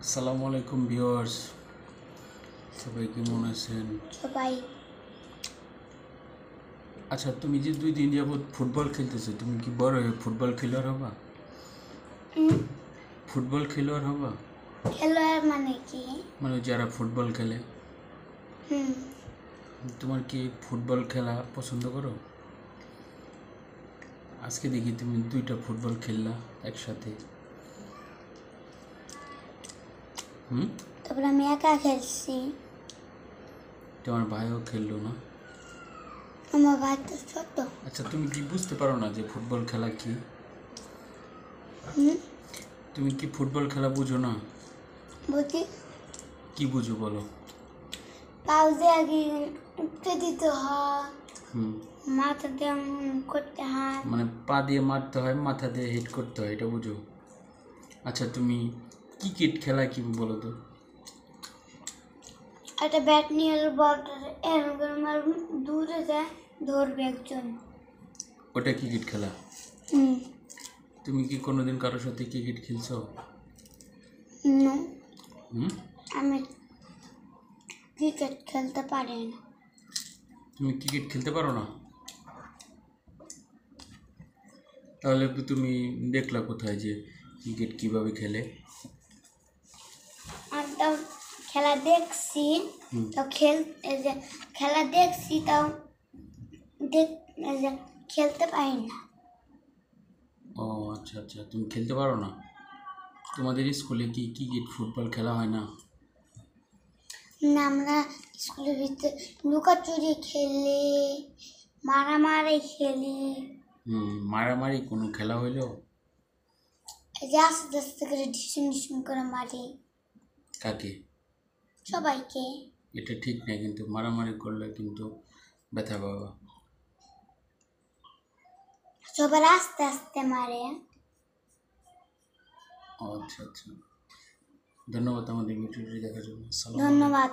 আসসালামু আলাইকুম ভিউয়ার্স, সবাই কেমন আছেন? সবাই আচ্ছা, তুমি যে 2 দিন যাবত ফুটবল খেলতেছো, তুমি কি বড় হয়ে ফুটবল খেলোয়াড় হবা? ফুটবল খেলোয়াড় হবা? খেলোয়াড় মানে কি? মানে যারা ফুটবল খেলে। হুম তোমার কি ফুটবল খেলা পছন্দ করো? আজকে দেখি তুমি 2টা ফুটবল খেললা একসাথে। তারপরে আমি একা খেলছি। তোমার ভাইও খেললো না? আমার ভাই তো ছোট। আচ্ছা, তুমি কি বুঝতে পারো না যে ফুটবল খেলা কি? তুমি কি ফুটবল খেলা বুঝো না? বুঝি। কি বুঝো বলো? পাউজে আগে উঠতে দিতে হয়, হুম মাথা দিয়ে করতে হয়। মানে পা দিয়ে মারতে হয়, মাথা দিয়ে হিট করতে হয়, এটা বুঝো? আচ্ছা, তুমি ক্রিকেট খেলা কি বলো তো? একটা ব্যাট নিয়ে বলটা এরকম দূরে যায়, ধরবে একজন। ওটা ক্রিকেট খেলা? হুম তুমি কি কোনোদিন কারোর সাথে ক্রিকেট খেলছো? নো, হুম আমি ক্রিকেট খেলতে পারি না। তুমি ক্রিকেট খেলতে পারো না? তাহলে তো তুমি দেখলা কোথায় যে ক্রিকেট কিভাবে খেলে? আর তাও খেলা দেখছি, হুম তাও এই যে খেলা দেখছি, তাও এই যে খেলতে পারি না। ও আচ্ছা আচ্ছা, তুমি খেলতে পারো না? তোমাদের স্কুলে কি ক্রিকেট ফুটবল খেলা হয় না? না, আমরা স্কুলের ভিতরে লুকাচুরি খেলি, মারামারি খেলি। মারামারি কোনো খেলা হইলো? এই যে আস্তে আস্তে করে ঢিসুম ঢিসুম করে মারি কাকে? সবাইকে। এটা ঠিক না, কিন্তু মারামারি করলে কিন্তু ব্যথা পাবা। সবার আস্তে আস্তে মারে। ও আচ্ছা আচ্ছা, ধন্যবাদ আমাদের ভিডিওটি দেখার জন্য। আসসালামু আলাইকুম। ধন্যবাদ।